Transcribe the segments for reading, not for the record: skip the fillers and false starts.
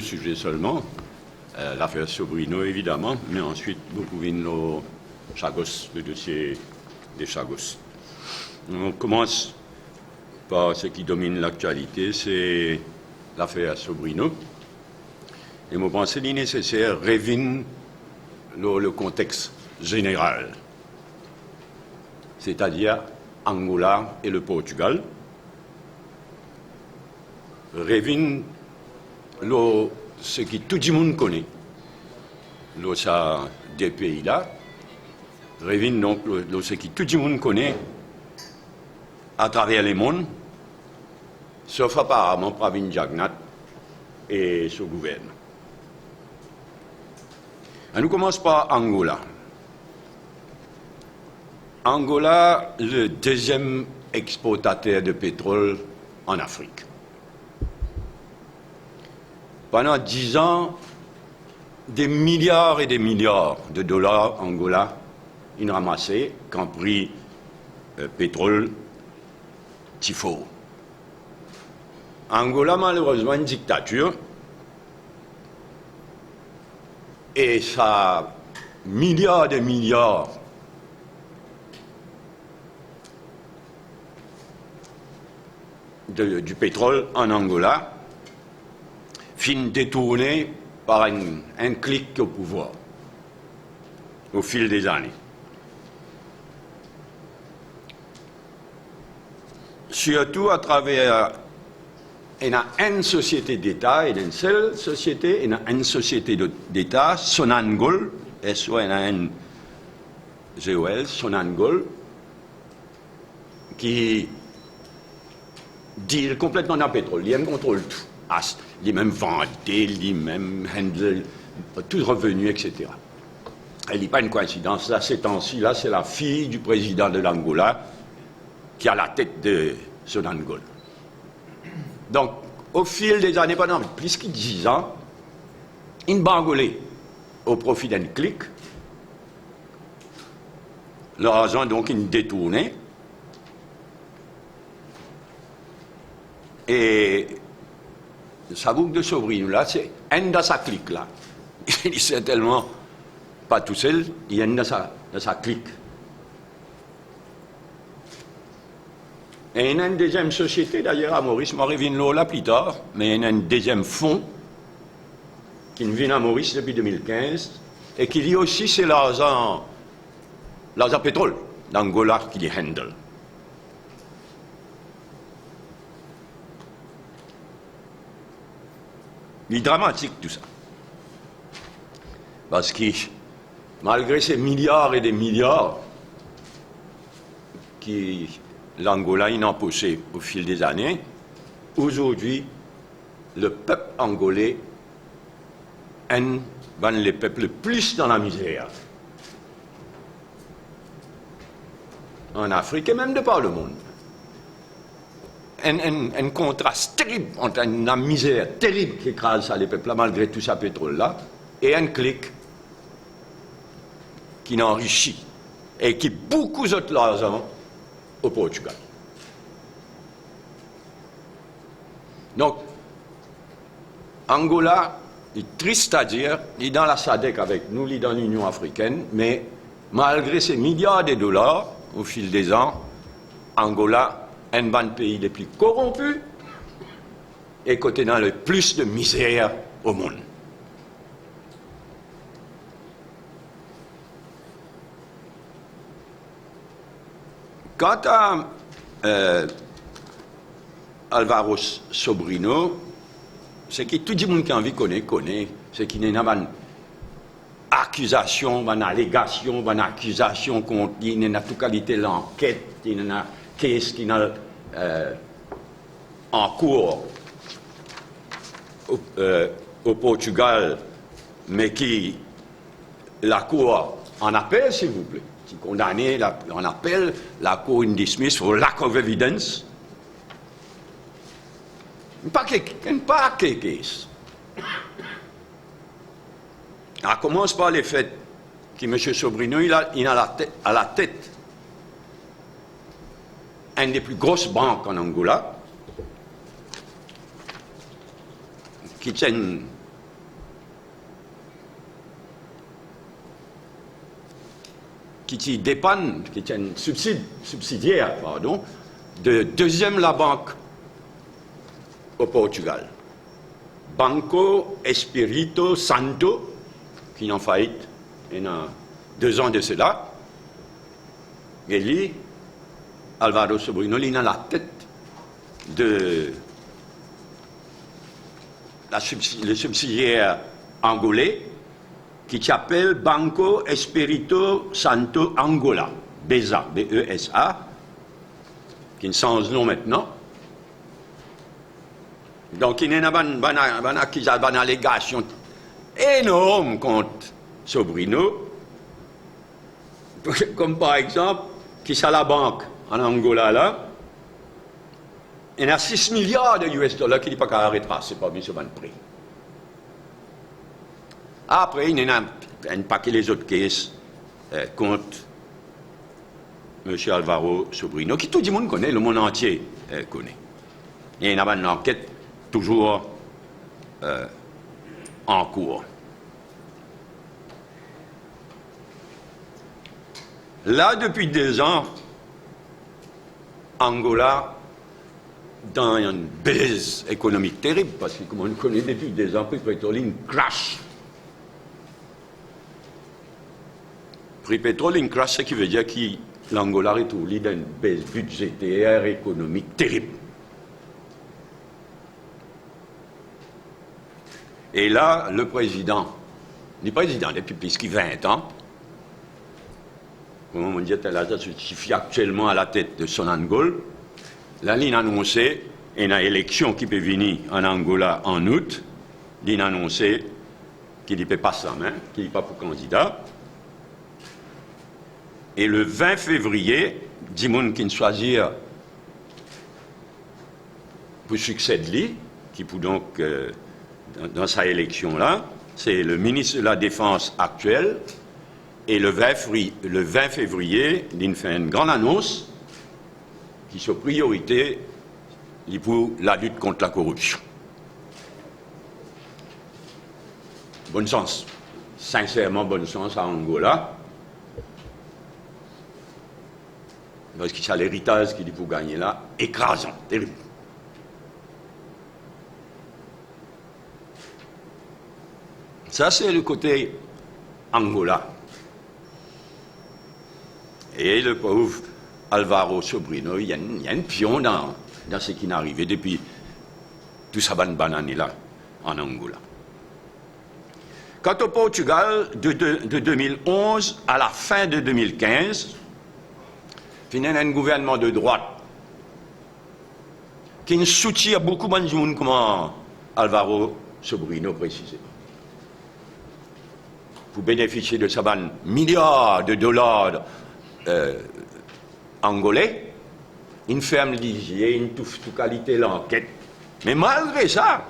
sujets seulement. L'affaire Sobrino, évidemment, mais ensuite, beaucoup vient Chagos, le dossier des Chagos. On commence par ce qui domine l'actualité, c'est l'affaire Sobrino. Et je pense qu'il est nécessaire de revenir le contexte général, c'est-à-dire Angola et le Portugal. Revenir ce que tout le monde connaît, des pays-là. Revenir donc ce que tout le monde connaît à travers le monde, sauf apparemment Pravin Jagnat et son gouvernement. On commence par Angola. Angola, le deuxième exportateur de pétrole en Afrique. Pendant 10 ans, des milliards et des milliards de dollars Angola, ils ramassaient qu'en prix pétrole Tifo. Angola, malheureusement, une dictature. Et ça, milliards et milliards du pétrole en Angola, fin détourné par un clic au pouvoir au fil des années. Surtout à travers une société d'État, une seule société, une société d'État, Sonangol, S-O-N-A-N-G-O-L, Sonangol, qui deal complètement dans le pétrole, il contrôle tout. Il même vendé, il même handle, tout revenu, etc. Elle n'est pas une coïncidence. Là, ces temps-ci, là, c'est la fille du président de l'Angola qui a la tête de Sonangol. Donc, au fil des années, pendant plus de 10 ans, une bangolée au profit d'un clic, l'argent donc une détournée, et sa boucle de Sobrino là, c'est un de sa clique là. Il est certainement pas tout seul, il y a une de sa clique. Et il y a une deuxième société, d'ailleurs, à Maurice, je reviens là plus tard, mais il y a un deuxième fonds qui vient à Maurice depuis 2015 et qui dit aussi c'est l'argent pétrole d'Angola qui les handle. Il est dramatique tout ça. Parce que malgré ces milliards et des milliards qui l'Angola a empoché au fil des années, aujourd'hui, le peuple angolais est le peuple le plus dans la misère. En Afrique et même de par le monde. Un contraste terrible entre la misère terrible qui écrase ça les peuples là, malgré tout ça pétrole-là, et un clic qui n'enrichit et qui beaucoup d'autres l'argent au Portugal. Donc, Angola est triste à dire, il est dans la SADC avec nous, il est dans l'Union africaine, mais malgré ces milliards de dollars, au fil des ans, Angola est un des pays les plus corrompus et côté dans le plus de misère au monde. Quant à Alvaro Sobrino, c'est que tout le monde qui a envie connaît, c'est qu'il y a une accusation, une allégation, une accusation contre lui, il y a toute qualité l'enquête, il y a une case qui est en cours au Portugal, mais qui la Cour en appel, s'il vous plaît. Qui condamné en appel, la Cour in dismiss for lack of evidence. Pas que case. On commence par le fait que M. Sobrino, il a à la tête une des plus grosses banques en Angola, qui tient qui dépend, qui est une subsidiaire, pardon, de deuxième la banque au Portugal. Banco Espírito Santo, qui est en faillite, il y a 2 ans de cela. Et lui, Álvaro Sobrino, il est dans la tête de le subsidiaire angolais qui s'appelle Banco Espírito Santo Angola, BESA, B-E-S-A, qui change de nom maintenant. Donc il y a une allégation énorme contre Sobrino, comme par exemple, qui c'est la banque en Angola là, il y a 6 milliards de US dollars qui n'est pas qu'à arrêter, c'est pas mis sur le prix. Après, il y a un paquet les autres cases contre M. Álvaro Sobrino, qui tout le monde connaît, le monde entier connaît. Il y a une enquête toujours en cours. Là, depuis 2 ans, Angola, dans une baisse économique terrible, parce que, comme on connaît depuis 2 ans, le prix pétrolier crash. Le prix pétrolier crash, ce qui veut dire que l'Angola est au lit d'une baisse budgétaire économique terrible. Et là, le président, depuis plus de 20 ans, comme on dit, il se suffit actuellement à la tête de son Angola. Là, il a annoncé une élection qui peut venir en Angola en août. Il a annoncé qu'il ne peut pas sa main, qu'il n'est pas pour candidat. Et le 20 février, Dimon qui choisit pour succéder lui, qui peut donc, dans sa élection-là, c'est le ministre de la Défense actuel. Et le 20 février, il fait une grande annonce qui est priorité pour la lutte contre la corruption. Bonne chance, sincèrement bonne chance à Angola, parce que c'est l'héritage qu'il faut gagner là, écrasant, terrible. Ça, c'est le côté Angola. Et le pauvre Álvaro Sobrino, il y a un pion dans ce qui est arrivé depuis tout ça banane-là en Angola. Quant au Portugal, de 2011 à la fin de 2015, il y a un gouvernement de droite qui soutient beaucoup de gens comme Álvaro Sobrino précisément. Pour bénéficier de ces milliards de dollars angolais, une ferme lisier, une toute qualité l'enquête. Mais malgré ça,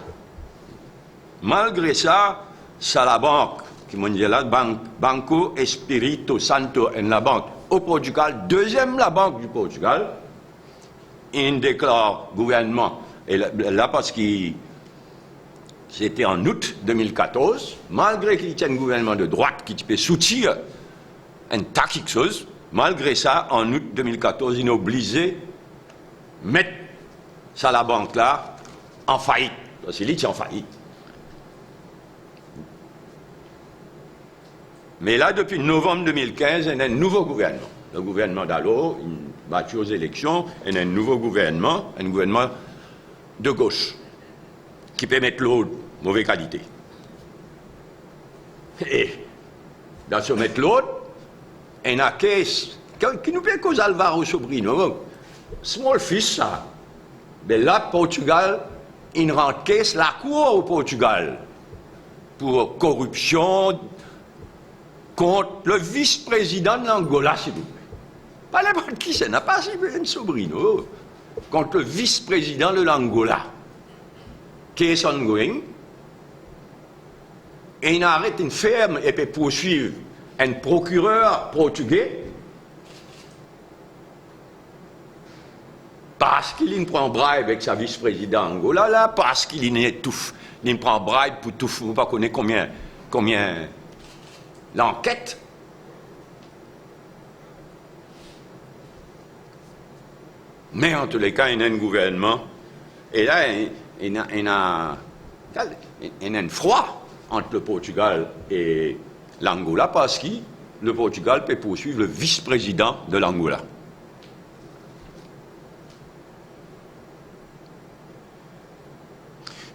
c'est la banque, qui m'a dit là, Banco Espírito Santo, la banque au Portugal, deuxième la banque du Portugal, il déclare gouvernement, et là parce que c'était en août 2014, malgré qu'il y ait un gouvernement de droite qui peut soutenir un tas quelque chose, malgré ça, en août 2014, il est obligé de mettre ça la banque là en faillite. Parce qu'il est en faillite. Mais là, depuis novembre 2015, il y a un nouveau gouvernement. Le gouvernement d'Allo, il battu aux élections, il y a un nouveau gouvernement, un gouvernement de gauche, qui peut mettre l'eau de mauvaise qualité. Et dans ce mettre l'eau, il y a une caisse qui nous plaît cause Álvaro Sobrino. Small fish, ça. Mais là, Portugal, il rencaisse la cour au Portugal pour corruption contre le vice-président de l'Angola, s'il vous plaît. Pas n'importe qui, c'est n'a pas un Sobrino. Contre le vice-président de l'Angola, qui est ongoing. Et il arrête une ferme et peut poursuivre un procureur portugais parce qu'il prend bribe avec sa vice-président Angola, là, parce qu'il étouffe. Il prend bribe pour tout, vous ne connaissez pas combien l'enquête. Mais en tous les cas, il y a un gouvernement. Et là, il y a un froid entre le Portugal et l'Angola parce que le Portugal peut poursuivre le vice-président de l'Angola.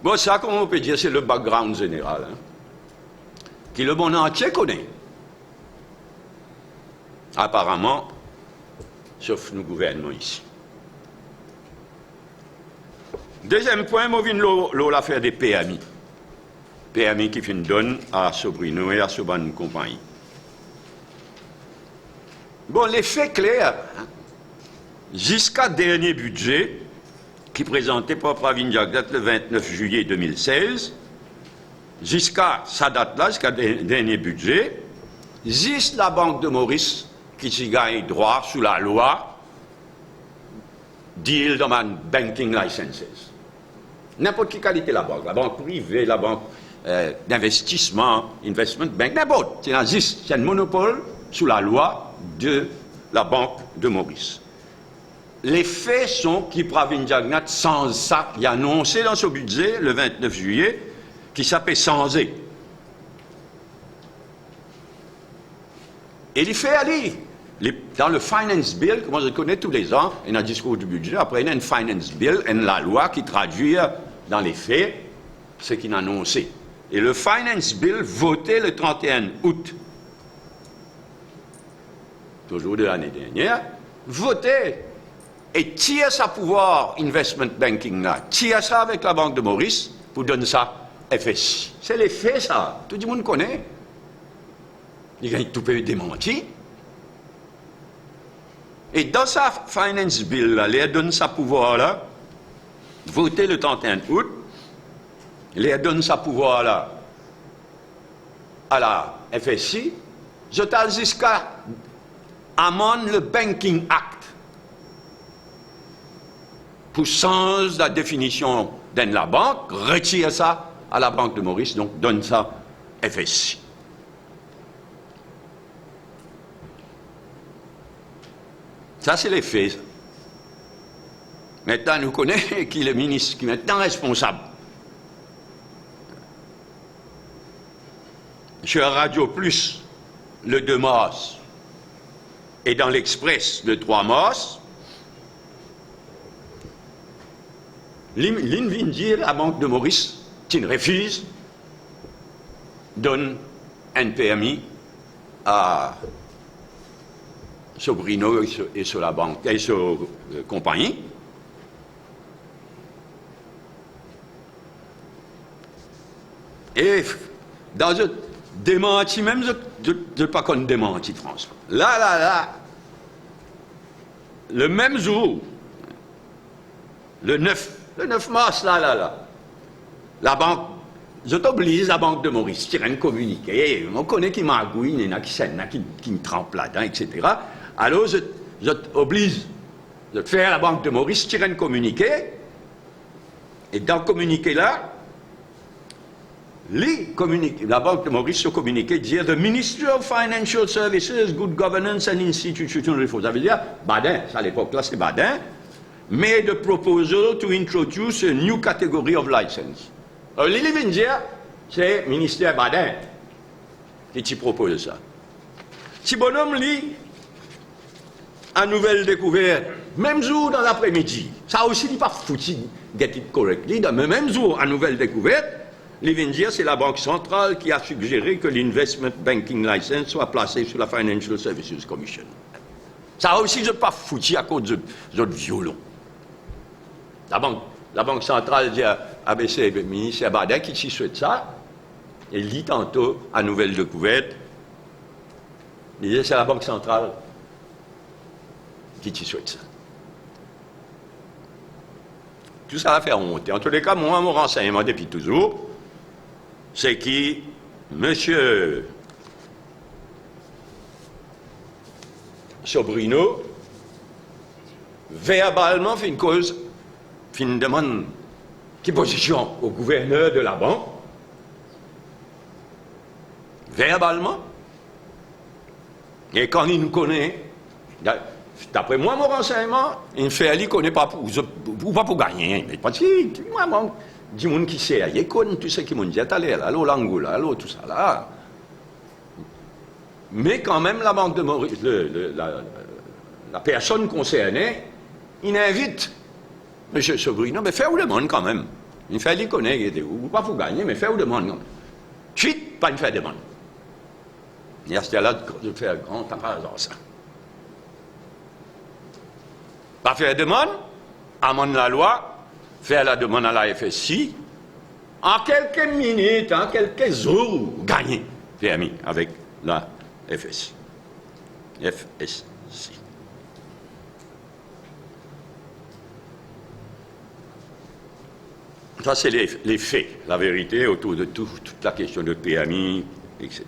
Bon, ça, comme on peut dire, c'est le background général, hein, qui le monde entier connaît. Apparemment, sauf nous gouvernements ici. Deuxième point, moi, je viens l'affaire des PMI. PMI qui fait une donne à Sobrino et à Soban compagnie. Bon, les faits clairs, hein, jusqu'à dernier budget, qui présenté par Pravin Jagdat le 29 juillet 2016, jusqu'à sa date-là, jusqu'à dernier budget, juste la Banque de Maurice qui s'y gagne droit sous la loi deal dans banking licenses. N'importe quelle qualité la banque privée, la banque d'investissement, investment bank, n'importe. C'est un monopole sous la loi de la Banque de Maurice. Les faits sont que Pravin Jagdat, sans ça, il a annoncé dans son budget le 29 juillet qu'il s'appelle Sansé. Et il fait aller. Dans le Finance Bill, comme je connais tous les ans, il y a un discours du budget, après il y a un Finance Bill, et la loi qui traduit dans les faits ce qu'il a annoncé. Et le Finance Bill voté le 31 août, toujours de l'année dernière, voté et tire sa pouvoir investment banking là, tire ça avec la Banque de Maurice pour donner ça FSI. C'est les faits ça, tout le monde connaît. Il a tout peu démenti. Et dans sa Finance Bill, là, il donne sa pouvoir là, voté le 31 août, il donne sa pouvoir là à la FSI, je t'ai jusqu'à amende le Banking Act pour changer la définition de la banque, retire ça à la Banque de Maurice, donc donne ça FSI. Ça, c'est les faits. Maintenant, nous connaissons qui est le ministre qui est maintenant responsable. Sur Radio Plus, le 2 mars, et dans l'Express, le 3 mars, l'in vient dire la Banque de Maurice, qui refuse, donne un permis à Sobrino et sur la banque et sur la compagnie. Et dans un démenti, même je ne pas qu'on démenti François. Là, le même jour, le 9 mars, la banque, je t'oblige la Banque de Maurice, tire un communiqué, on connaît qui magouine, il y en a qui me trempe là-dedans, etc. Alors, je t'oblige de faire la Banque de Maurice, tirer un communiqué, et dans le communiqué-là, la Banque de Maurice, ce communiqué dit « The Ministry of Financial Services, Good Governance and Institutional Reform ». Ça veut dire, Badin, à l'époque-là c'est Badin, made a proposal to introduce a new category of license. Alors, Lili Vindia, c'est le ministère Badin qui t'y propose ça. Si bonhomme lit à nouvelle découverte, même jour dans l'après-midi, ça aussi n'est pas foutu, get it correctly, dans le même jour à nouvelle découverte, Livindia, c'est la Banque centrale qui a suggéré que l'Investment Banking License soit placé sur la Financial Services Commission. Ça aussi, je ne pas foutu à cause de notre violon. La Banque centrale dit à ABC, le ministre Badin qui s'y souhaite ça, et lit tantôt à nouvelle découverte, il dit c'est la Banque centrale qui t'y souhaite ça. Tout ça va faire monter. En tous les cas, moi, mon renseignement depuis toujours, c'est que M. Sobrino, verbalement, fait une cause, fait une demande qui position au gouverneur de la banque, verbalement, et quand il nous connaît, d'après moi, mon renseignement, il fait aller connaît pas pour gagner. Mais parce que, moi, bon, du monde qui sait, il connaît tout ce qui m'ont dit, allez, allô, l'Angola, allô, tout ça, là. Mais quand même, la Banque de Maurice, la personne concernée, il invite M. Sobrino, mais faire ou demande quand même. Il fait aller connaître, ou pas pour gagner, mais faire ou demande quand même. Chut, pas une faire demande. Il y a ce là de faire grand, t'as pas raison, ça. Pas faire demande, amende la loi, faire la demande à la FSI, en quelques minutes, en quelques jours, gagner, permis avec la FSI. FSI. Ça, c'est les faits, la vérité autour de toute la question de PMI, etc.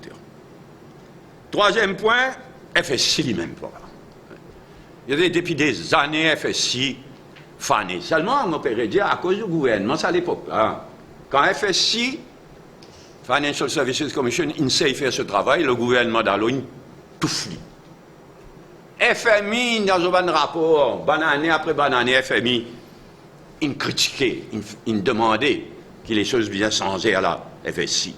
Troisième point, FSI lui-même. Il y avait depuis des années FSI fané. Seulement, on peut dire à cause du gouvernement, c'est à l'époque. Hein. Quand FSI, Financial Services Commission, il sait faire ce travail, le gouvernement d'Allogne tout flit. FMI, dans un rapport, bonne année après bonne année, FMI, il critiquait, il demandait que les choses viennent changer à la FSI.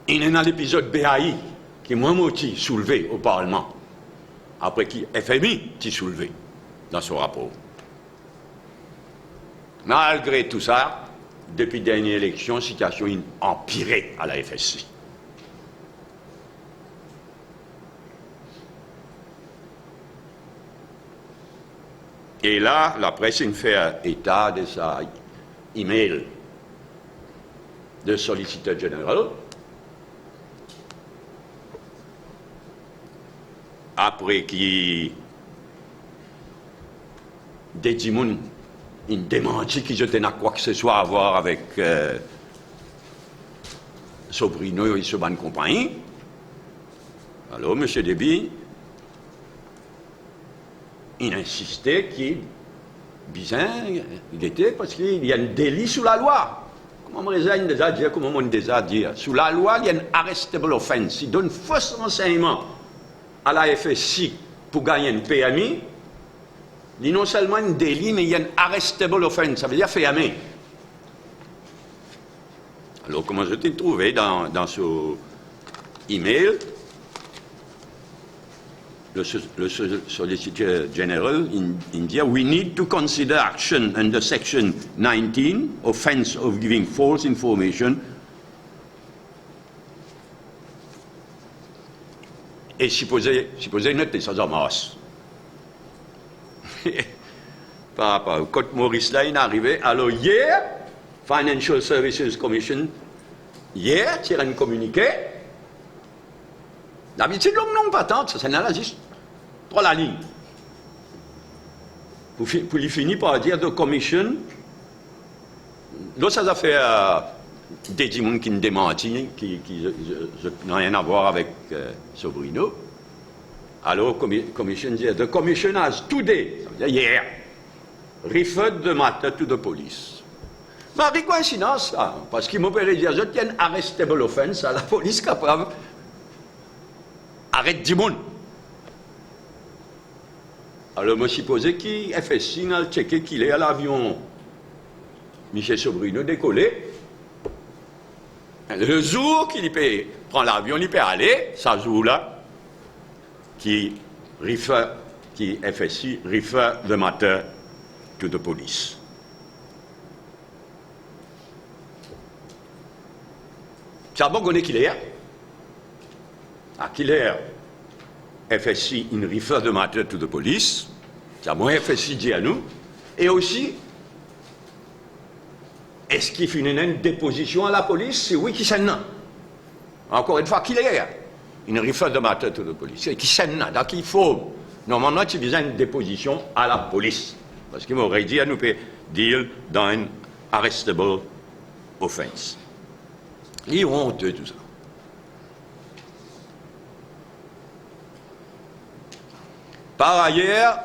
Il y a l'épisode BAI qui est moi soulevé au Parlement, après qui FMI qui soulevé dans son rapport. Malgré tout ça, depuis la dernière élection, la situation est empirée à la FSI. Et là, la presse fait état de sa email de solliciteur général. Après qu'il dédimoun il démentit qu'il n'était quoi que ce soit à voir avec Sobrino et ce bonne compagnie. Alors, M. Déby, il insistait qu'il il était parce qu'il y a un délit sous la loi. Comment on déjà dit, comment on déjà dit, sous la loi, il y a un arrestable offense. Il donne faux renseignements à la FSI pour gagner un PMI. Il y a non seulement un délit, mais il y a un arrestable offense. Ça veut dire fermé. Alors, comment je t'ai trouvé dans ce email, le Solicitor General, il dit we need to consider action under Section 19, offense of giving false information. Et supposé noter ça en masse. Par rapport au Code Maurice, là, il est arrivé. Alors, hier, Financial Services Commission, hier, tire un communiqué. D'habitude, l'homme non pas tant, ça c'est juste 3 la ligne. Pour lui finir par dire de commission, là, ça a fait des gens qui ne démentit, qui n'ont rien à voir avec Sobrino. Alors, commission dit, the commission has today, ça veut dire hier, referred the matter to the police. Mais coïncidence, ça, parce qu'il m'opérait dire, je tiens arrestable offense à la police capable, arrête du monde. Alors, je me suis posé qui FSI a checké qu'il est à l'avion. Michel Sobrino décollé. Le jour qu'il prend l'avion, il peut aller, ça jour-là, qui FSI refer the matter to the police. C'est bon qu'on est qu'il est. À qu'il est, FSI in refer the matter to the police. C'est bon FSI dit à nous. Et aussi, est-ce qu'il fait une déposition à la police? C'est oui qui s'en a. Encore une fois, qu'il est. Il refer the matter to the police. Qui s'en a. Donc il faut, normalement, tu faisais une déposition à la police. Parce qu'il m'aurait dit à nous dire dans un arrestable offense. Il est honteux tout ça. Par ailleurs,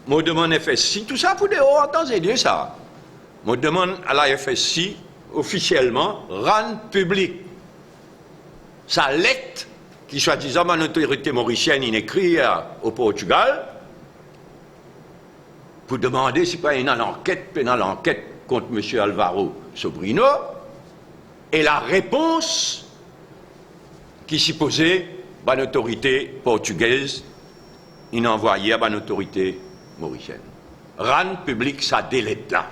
je demande FSI, tout ça pour des hauts entendez Dieu ça. Je demande à la FSI officiellement rendre public sa lettre qui, soi-disant, une autorité mauricienne, il écrit au Portugal pour demander si pas il y a une enquête pénale contre M. Alvaro Sobrino, et la réponse qui s'y posait par l'autorité portugaise, il a envoyé à l'autorité mauricienne. RAN publie sa délette là.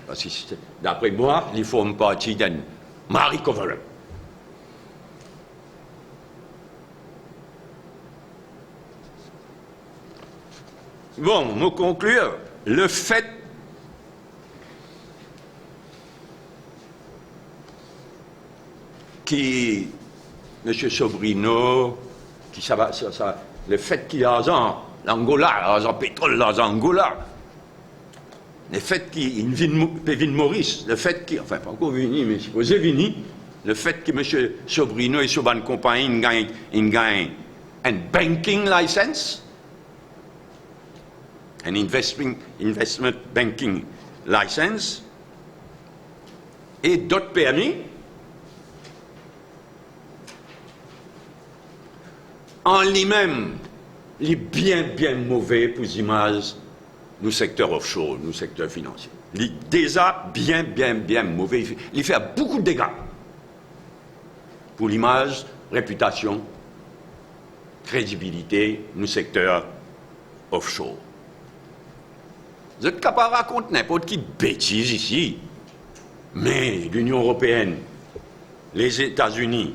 Parce que, d'après moi, ils forment partie d'un Marie Coverell. Bon, pour conclure, le fait qui M. Sobrino, le fait qu'il y a l'Angola, un pétrole dans l'Angola, le fait qu'il vient Maurice, le fait qu'il, enfin pas encore venu, mais supposé venir, le fait que M. Sobrino et sa compagnie gagnent un banking license, un investment banking license, et d'autres permis, en lui-même, il est bien mauvais pour l'image du secteur offshore, du secteur financier. Il est déjà bien mauvais. Il fait beaucoup de dégâts pour l'image, réputation, crédibilité du secteur offshore. Vous êtes capable de raconter n'importe qui bêtise ici, mais l'Union européenne, les États-Unis,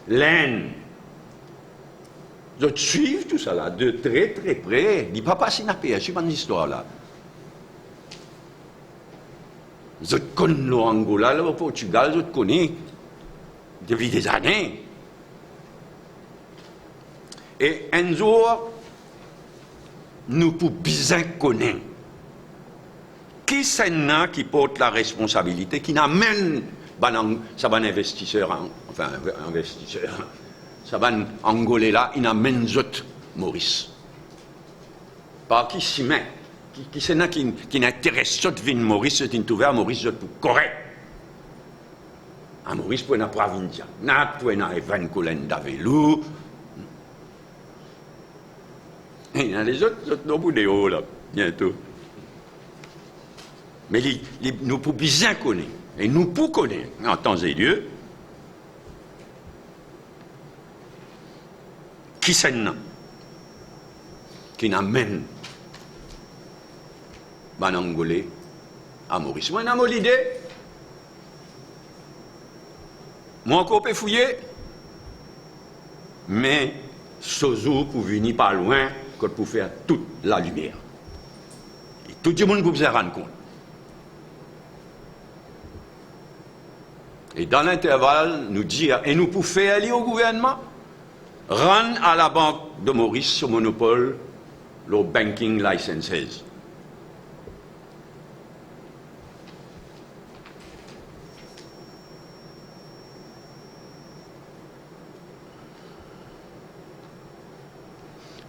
l'Inde, ils suivent tout ça là, de très près. Il ne pas passer une paix, c'est pas une histoire là. Ils connaissent l'Angola, le Portugal, ils connaissent depuis des années. Et un jour, nous pouvons bien connaître qui c'est qui porte la responsabilité, qui n'amène ça va un investisseur, ça va un Angolais là, il n'amène d'autres Maurice. Par qui s'y met, qui c'est qui n'intéresse d'autres vignes Maurice, c'est une trouvé à Maurice d'autres pour correct. À Maurice pour une province, pour une Evan Colin d'Avelou. Et il y a les autres non pour des hauts là, bientôt. Mais nous pouvons bien connaître, et nous pouvons connaître en temps et lieu, qui c'est qui n'amène un Angolais à Maurice. Moi, j'ai l'idée. Moi, encore peux fouiller. Mais, ce jour, pour venir pas loin, pour faire toute la lumière. Et tout le monde peut se rendre compte. Et dans l'intervalle, nous dire, et nous pouvons faire aller au gouvernement, rendre à la Banque de Maurice ce monopole, le banking licenses.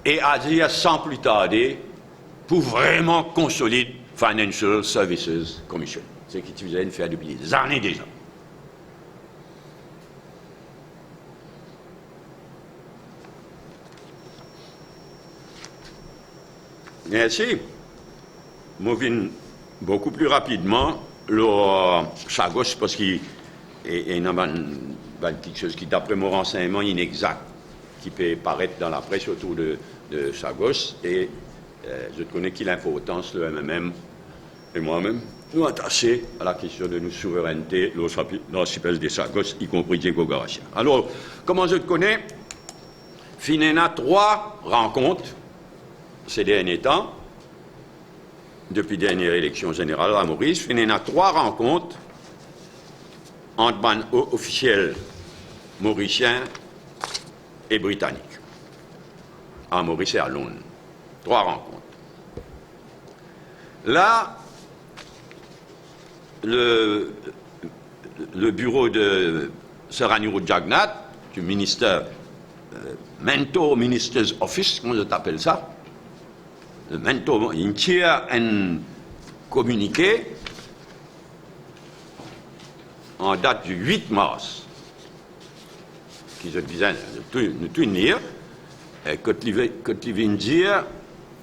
Et agir sans plus tarder pour vraiment consolider Financial Services Commission. C'est ce qu'ils viennent faire depuis des années déjà. Merci. Je viens beaucoup plus rapidement le Sagos parce qu'il y a quelque chose qui, d'après mon renseignement, est inexact, qui peut paraître dans la presse autour de Sagos. Et je connais qu'il l'importance, le MMM et moi-même, nous attachés à la question de nos souverainetés, l'archipel des Sagos, y compris Diego Garcia. Alors, comment je te connais? Finena 3 rencontres ces derniers temps, depuis la dernière élection générale à Maurice, il y a 3 rencontres entre ban officiels mauriciens et britanniques, à Maurice et à Londres. 3 rencontres. Là, le bureau de Sir Anirudh Jagannath, du ministère, Mentor Minister's Office, comment je t'appelle ça, le mentor, il tient un communiqué en date du 8 mars, qui se disait de tout lire, que tu viens dire,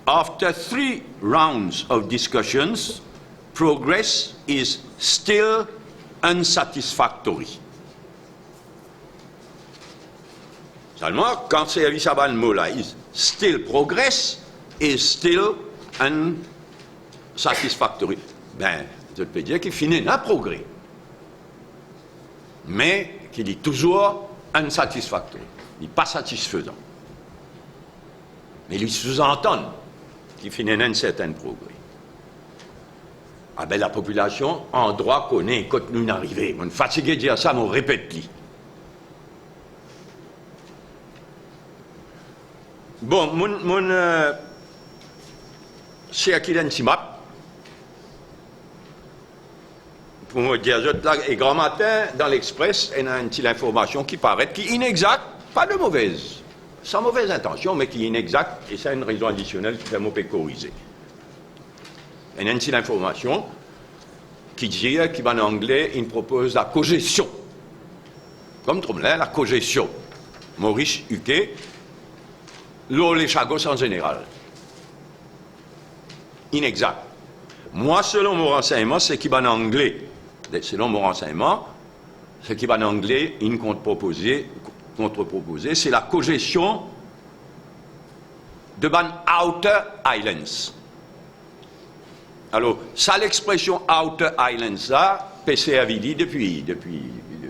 after 3 rounds of discussions, progress is still unsatisfactory. Seulement, quand c'est avec ça le mot là, still progress is still unsatisfactory. Ben, je peux dire qu'il finit un progrès, mais qu'il est toujours unsatisfactory. Il n'est pas satisfaisant. Mais il sous-entend qu'il finit un certain progrès. Ah ben la population, en droit, connaît quand nous arrivons. On est fatigué de dire ça, mais on répète-le. Bon, c'est à qui l'antimap. Pour me dire, et grand matin, dans l'Express, il y a une petite information qui paraît, qui est inexacte, pas de mauvaise, sans mauvaise intention, mais qui est inexacte, et ça a une raison additionnelle qui fait m'en corriger. Il y a une petite information qui dit, qui en anglais, il propose la cogestion. Comme tout le monde, la cogestion. Maurice Huquet, les chagos en général. Inexact. Moi, selon mon renseignement, c'est qui en anglais. Selon mon renseignement, ce qui en anglais, il contre-proposé, c'est la cogestion de ban Outer Islands. Alors, ça, l'expression Outer Islands, ça, PC avait dit depuis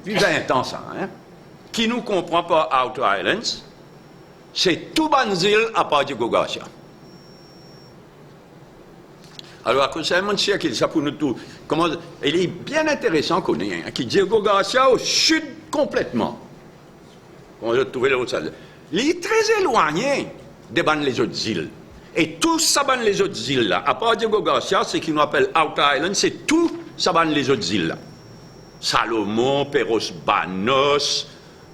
20 ans, ça. Hein? Qui nous comprend pas Outer Islands, c'est tout Banzil à part du Gogatia. Alors, à cause de ça, ça pour nous tout. Comment, il est bien intéressant qu'on ait, hein, qui dit Gogatia au sud complètement. On a trouvé l'autre salle. Il est très éloigné des les autres îles. Et tout ça ban les autres îles là. À part Diego Garcia, ce qu'ils nous appellent Outer Island, c'est tout ça ban les autres îles là. Salomon, Perros Banos,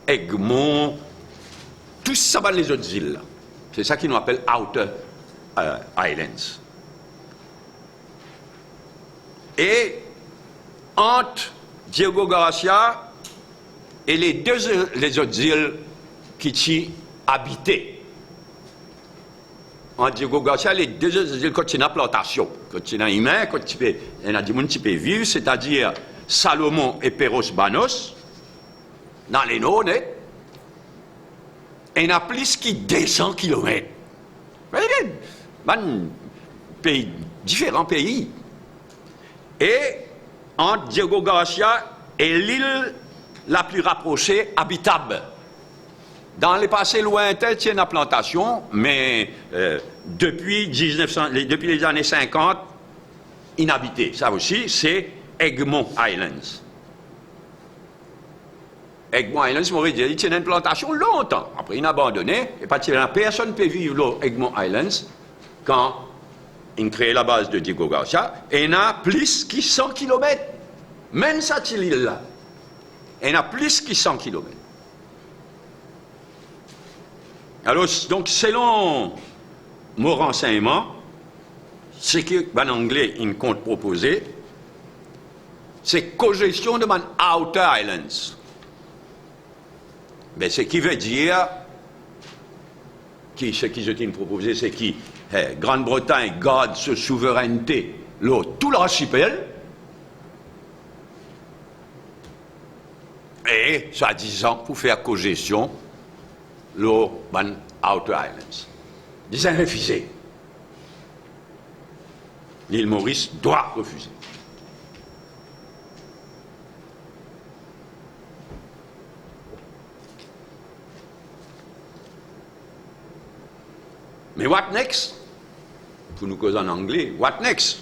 Egmont, tout ça ban les autres îles là. C'est ça qu'ils nous appellent Outer Islands. Et entre Diego Garcia et les autres îles qui y habitaient. En Diego Garcia, les deux autres îles continuent la plantation. Continuent humain, il y a des gens qui peuvent vivre, c'est-à-dire Salomon et Perros Banos, dans les nôtres, et il y a plus que 200 kilomètres. Pays, différents pays. Et entre Diego Garcia et l'île la plus rapprochée, habitable. Dans les passés lointains, il y a une plantation, mais depuis les années 50, inhabitée. Ça aussi, c'est Egmont Islands. Egmont Islands, on aurait dit, il y a une plantation longtemps. Après, il a abandonné, et personne ne peut vivre à Egmont Islands quand il a créé la base de Diego Garcia, et il y a plus que 100 km. Même cette île-là, il y a plus que 100 km. Alors, donc, selon mon renseignement, ce qu'en anglais, il compte proposer, c'est cogestion de man Outer Islands. Mais ce qui veut dire, ce qui je t'ai proposé, c'est que Grande-Bretagne garde sa souveraineté, tout l'archipel, et, soi-disant, pour faire cogestion, l'eau ban Outer Islands. Ils ont refusé. L'île Maurice doit refuser. Mais what next? Pour nous causer en anglais, what next?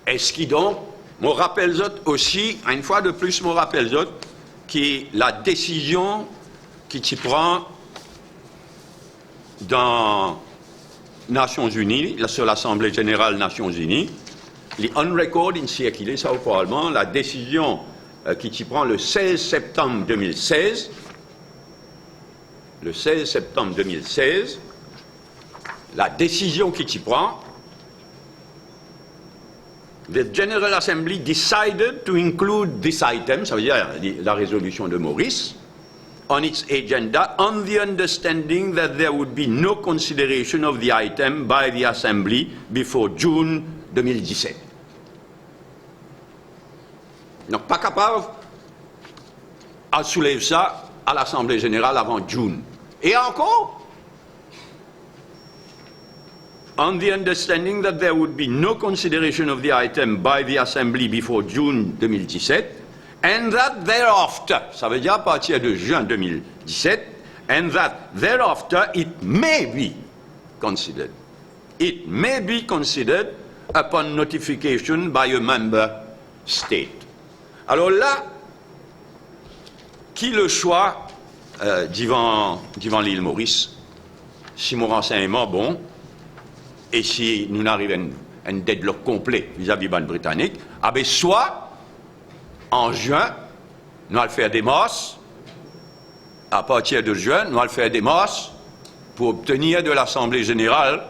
Est-ce qu'il donc, me rappelle aussi, une fois de plus, me rappelle qui la décision qui s'y prend dans Nations Unies, sur l'Assemblée Générale des Nations Unies, les on record in circulé, ça probablement, la décision qui s'y prend le 16 septembre 2016, la décision qui s'y prend, the General Assembly decided to include this item, ça veut dire la résolution de Maurice, on its agenda on the understanding that there would be no consideration of the item by the Assembly before June 2017. Donc pas capable à soulever ça à l'Assemblée générale avant June. Et encore, on the understanding that there would be no consideration of the item by the Assembly before June 2017, and that thereafter, ça veut dire à partir de juin 2017, and that thereafter it may be considered. It may be considered upon notification by a member state. Alors là, qui le choix devant l'île Maurice, si mon renseignement bon, et si nous n'arrivons à un deadlock complet vis-à-vis de Britannique, ah ben soit en juin, nous allons faire des masses, à partir de juin, nous allons faire des masses pour obtenir de l'Assemblée générale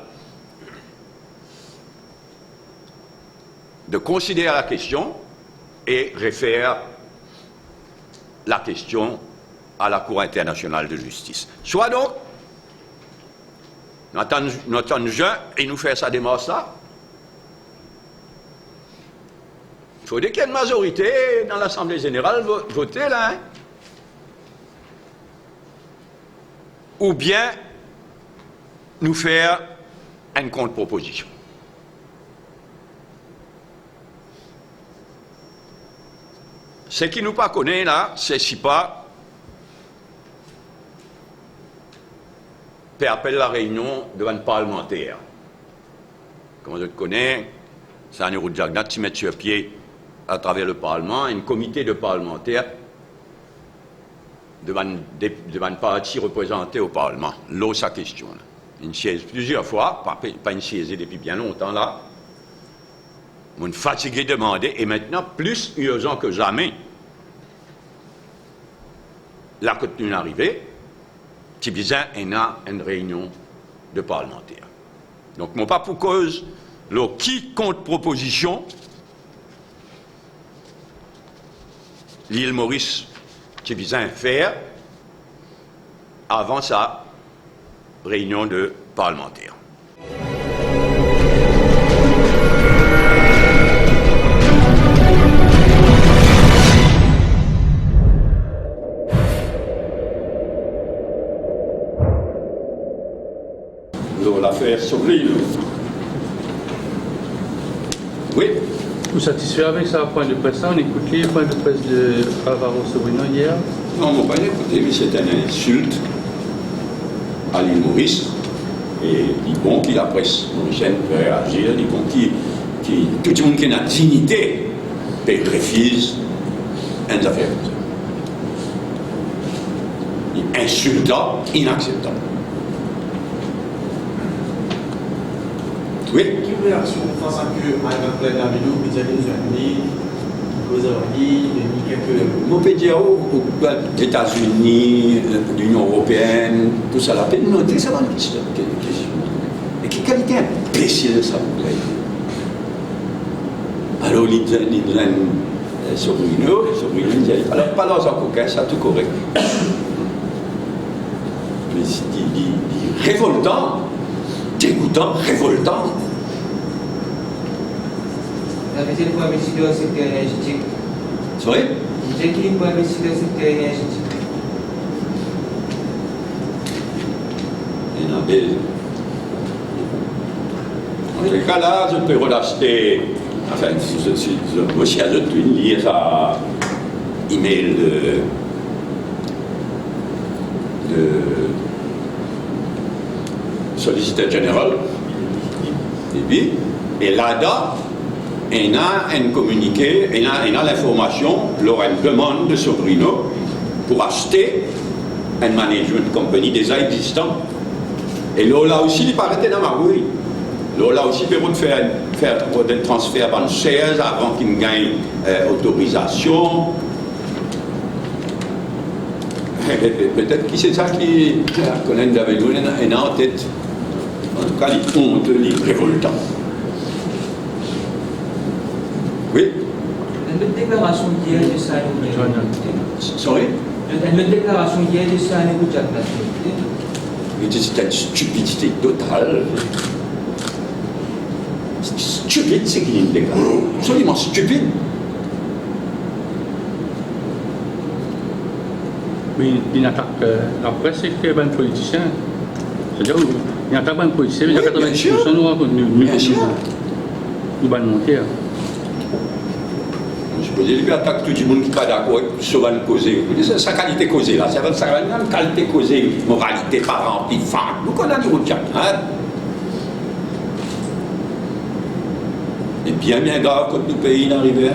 de considérer la question et réfère la question à la Cour internationale de justice. Soit donc, nous attendons juin et nous faire sa démarche là. Il faut qu'il y ait une majorité dans l'Assemblée générale voter là. Hein? Ou bien nous faire une contre-proposition. Ce qui nous pas connaît là, c'est si pas faire appel à la réunion devant le parlementaire. Comme je te connais, c'est un euro de Jagna qui met sur pied à travers le Parlement, un comité de parlementaires devant une partie représentée au Parlement. Là, sa question. Une siège plusieurs fois, pas une siège depuis bien longtemps là. On est fatigué de demander, et maintenant, plus urgent que jamais, la contenu arrivée, qui disait qu'il y a une réunion de parlementaires. Donc, non pas pour cause, qui compte proposition, l'île Maurice, qui disait faire avant sa réunion de parlementaires. L'affaire sur l'île. Oui. Vous satisfait avec ça, point de presse? On écoute les points de presse de Alvaro Sobrino hier? Non, on n'a pas écouté, mais c'est une insulte à l'île Maurice. Et il dit bon que la presse mauricienne peut réagir, il dit bon que tout le monde qui a la dignité peut refuser une affaire comme ça. Il est insultant, inacceptable. Oui. Quelle réaction face à que Michael Plain a venu aux États-Unis, on peut dire aux États-Unis, l'Union européenne, tout ça, la peine noter, c'est une question. Et qui qualité imbécile ça vous plaît. Alors, il dit Sobrino, il dit, alors pas dans un coquin, ça tout correct. Mais il dit révoltant, dégoûtant, révoltant. Vous avez pour investir dans le secteur énergétique. Sorry? Vous avez pour investir dans le secteur énergétique. Il y en a des. En tout cas, là, je peux relâcher. Enfin, je me suis ajouté une ligne à email de solliciteur général. Et là-dedans, il y a un communiqué, il y a l'information, lors d'une demande de Sobrino pour acheter un management company déjà existant. Et là aussi, il paraît dans ma bouille. Là aussi, il peut faire des transferts en shares avant qu'il gagne autorisation. Peut-être que c'est ça qui connaît David en tête. En tout cas, les honte, les révoltants. Oui? La déclaration d'hier de ça, Sorry? la déclaration d'hier de ça, C'était une stupidité totale. Stupide, c'est qu'il y a une déclaration. Absolument stupide. Mais il attaque la presse et qu'il y a un politicien. C'est-à-dire, il attaque un politicien, il y a 90% nous allons monter. Je peux dire qu'il attaque tout le monde qui n'est pas d'accord sur une cause. C'est sa qualité causée là. C'est une qualité causée, moralité, parent, petite femme. Nous connaissons du routier. Et bien grave que tout pays n'arrive.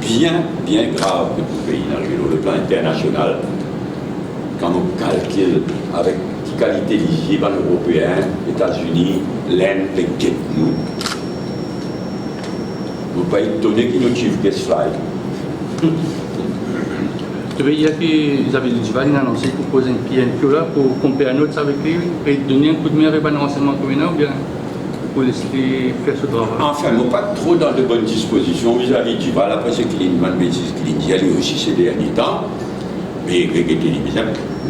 Bien grave que tout pays n'arrive sur le plan international. Quand on calcule avec qualité lisible en européen, États-Unis, l'Inde, les guettes nous. Nous ne pas étonner qu'ils nous tuent qu'est-ce fly. Tu veux dire qu'ils avaient du Val annoncé pour poser une PNQ là pour comparer un autre avec lui et donner un coup de main avec un renseignement communal ou bien pour laisser faire ce travail? Enfin, nous pas trop dans de bonnes dispositions vis-à-vis du Val. Après, c'est qu'il y a une bonne bêtise qu'il dit, lui aussi ces derniers temps. Mais il était télévisé.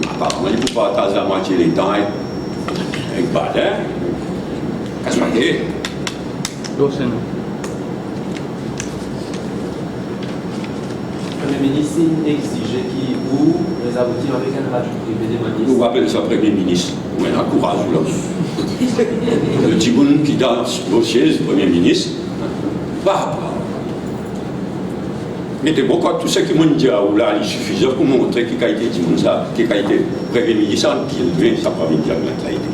Apparemment, il ne faut pas partager la moitié des temps avec Badin. Qu'est-ce que c'est? C'est non. Le ministre exigeait qu'il ou les aboutit avec un radio privé des ministres. Nous appelons ça Premier ministre. Ou un courage là. Le Tiboun qui danse au siège du Premier ministre. Mais c'est pourquoi tout ce qui m'ont dit là, il suffisait pour montrer qu'il a été Tiboun ça, qu'il a été Premier ministre, qu'il devait, ça n'a pas envie de dire que ça a été.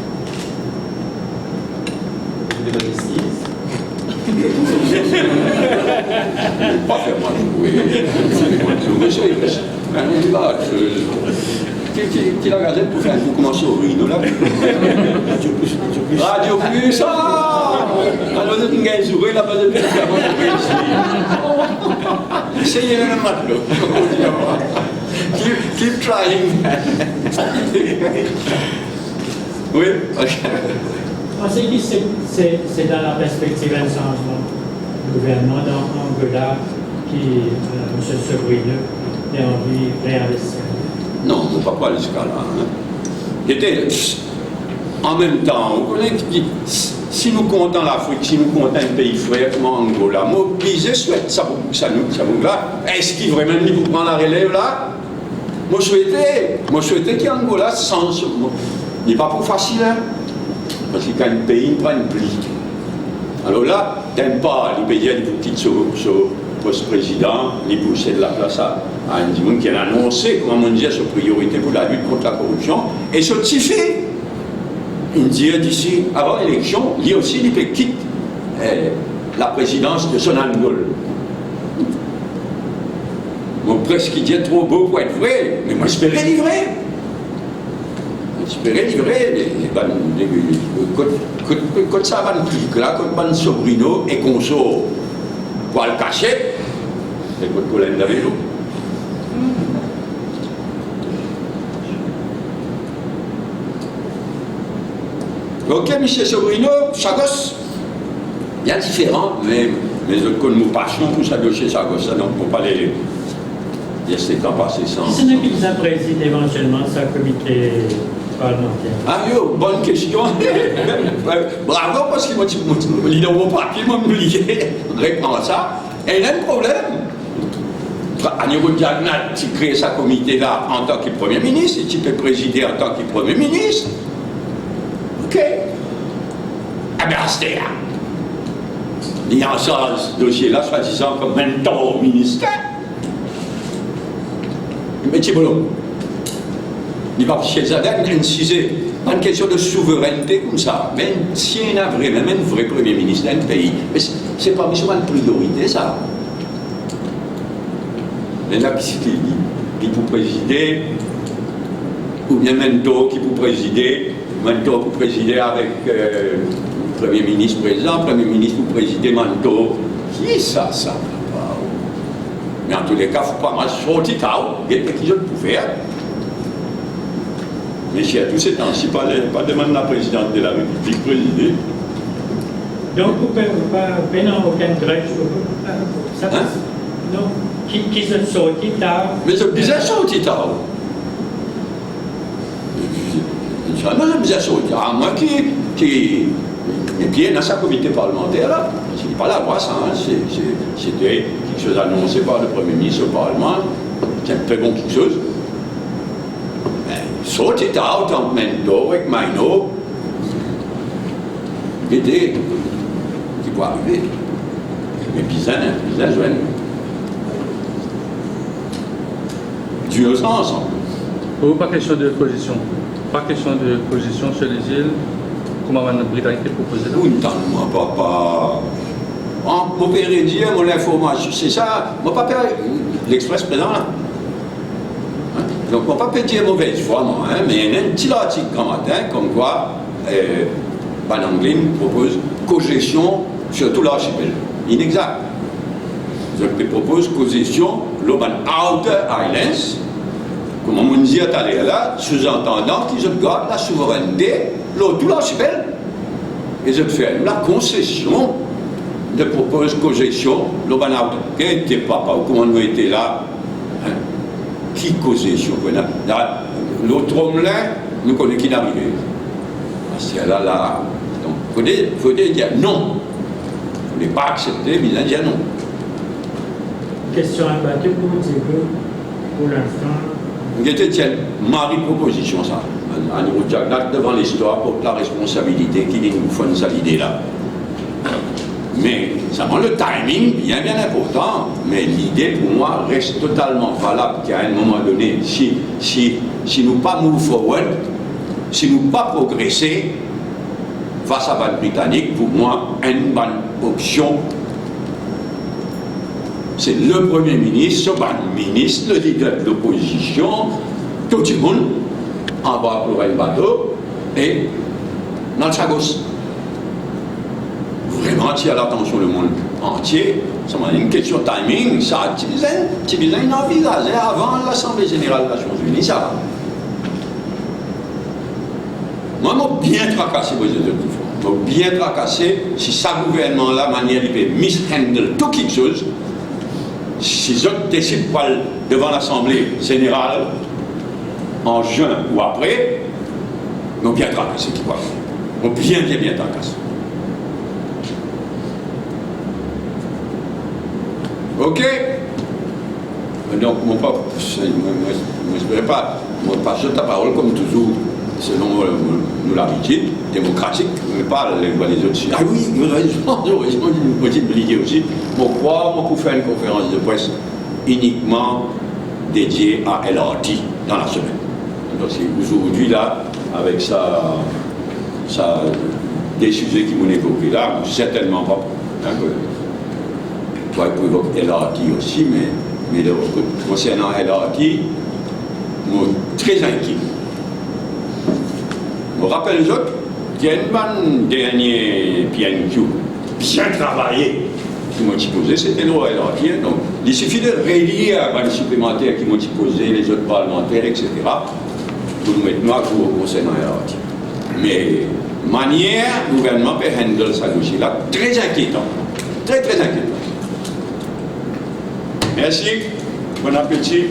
Pas faire moi jouer. Qui l'a regardé pour faire un coup commencer au Rino là? Radio Plus, alors vous êtes un joué là, vous êtes essayez le matelot. Keep trying. Oui, ok. Pensez que c'est dans la perspective d'un changement de gouvernement dans Angola qui, M. Sobrino, a envie de réinvestir? Non, on ne va pas aller jusqu'à là. Hein. En même temps, on connaît qui dit, si nous comptons l'Afrique, si nous comptons un pays frère comme Angola, mobiliser, souhaite ça pour ça nous là. Est-ce qu'il vraiment dit pour prendre la relève là? Moi souhaitais qu'Angola sans. Il n'est pas pour facile, hein? Parce qu'il y a un pays, il prend une pli. Alors là, t'aimes pas, il paye une petite sur post-président, il poussait de la place à un Dimoun qui a annoncé, comment on dit, sa priorité pour la lutte contre la corruption, et ce qui fait, il dit d'ici, avant l'élection, lui aussi, il peut quitter la présidence de son Angole. Mon presque il dit trop beau pour être vrai, mais moi j'espérais livrer. J'espérais livrer quand ça va nous là, quand on Sobrino et qu'on sort pour le cacher, c'est quand on l'aime avec nous. Ok, M. Sobrino, Sagos, il y a différent, mais autres qu'on nous passion pour ça dossier Sagos, donc on ne peut pas les laisser temps passer sans. Ce n'est qu'il a présidé éventuellement sa comité parlementaire. Ah yo, bonne question. Bravo, parce qu'il m'a dit, il dans mon papier, il m'a oublié. Répondre à ça. Et il y a un problème. Agnero Diagnat, qui crée sa comité là en tant que Premier ministre, et tu peux présider en tant que Premier ministre. Ok. Ah bien, c'était là. Il y a ce dossier-là, soi-disant, comme mentor au ministère. Mais tu bon. Il va chez Zadek incisé. Pas une question de souveraineté comme ça. Mais si il y a même un vrai Premier ministre d'un pays, mais c'est pas besoin de priorité, ça. Mais là, qui peut présider, ou bien Mento qui peut présider, Mento peut présider avec le Premier ministre présent, Premier ministre peut présider Mento. Qui est ça? Mais en tous les cas, il ne faut pas mal sortir, il y a quelque chose pour faire. Mais si à tous ces temps-ci, pas demande la présidente de la République présider. Donc, vous n'avez aucun grève. Ça passe. Non. Qui se sortit tard. Mais c'est bizarre sorti tard. C'est bizarre sorti tard. Moi qui est dans sa comité parlementaire, là, je ne dis pas la voix, ça, hein, c'était quelque chose annoncé par le Premier ministre au Parlement. C'est un très bon quelque chose. Sorti tard, en Mendo, avec Maino, qui peut arriver. Mais bizarre, jeune. Dieu ensemble. Pour vous, pas question de position. Pas question de position sur les îles. Comment la Britannique proposé là? Oui, moi, papa. Mon père est dit, mon information, c'est ça. Mon papa, l'Express présent là. Donc, mon papa dit mauvaise foi, non, hein, mais il y a un petit article grand matin, comme quoi, Van Anglin propose cogestion sur tout l'archipel. Inexact. Je propose cogestion, l'Oban Outer Islands, comme on dit à là, sous-entendant qu'ils gardent la souveraineté, tout l'archipel. Et je fais la concession de propose cogestion, l'Oban Outer. Quel était papa, comment nous était là? Hein? Qui cogestion? L'autre homme là, nous connaissons qui n'arrive. Parce que là. Donc, il faut dire non. Il ne faut pas accepter, mais il dire non. Question abattue pour vous dire que, pour l'instant. Il était Marie proposition, ça. À niveau devant l'histoire, pour la responsabilité qui nous fonde cette idée-là. Mais ça prend le timing bien important, mais l'idée pour moi reste totalement valable qu'à un moment donné, si nous pas move forward, si nous pas progresser face à la Britannique, pour moi, une bonne option, c'est le Premier ministre, le ministre, le leader de l'opposition, tout le monde, en bas pour un bateau, et dans le Chagos. Vraiment attirer l'attention du monde entier, ça m'a une question de timing, ça tu besoin d'envisager avant l'Assemblée Générale des Nations Unies, ça va. Moi, je bien tracassé pour les autres. Je bien tracassé si ça gouvernement-là, manière il peut mishandle tout quelque chose, si les autres décident pas devant l'Assemblée Générale en juin ou après, je bien tracassé qui va. Je bien tracassé. Ok? Donc, moi, je ne pas, moi, pas je ta parole comme toujours, selon nous l'habitude, démocratique, mais pas les autres. Ah oui, vous avez une petite idée aussi. Moi, pour faire une conférence de presse uniquement dédiée à LRT dans la semaine. Donc, aujourd'hui, là, avec des sujets qui m'ont évoqué là, certainement pas. Pour évoquer LRT aussi, mais concernant LRT, je suis très inquiet. Je me rappelle les autres, qu'il y a une bonne dernière PNQ bien travaillée qui m'ont posé, c'était le LRT. Donc, il suffit de relier à une supplémentaire qui m'ont posé, les autres parlementaires, etc., pour nous mettre noir concernant LRT. Mais, manière, le gouvernement peut handle ça aussi là, très inquiétant. Très, très inquiétant. Merci. Bon appétit.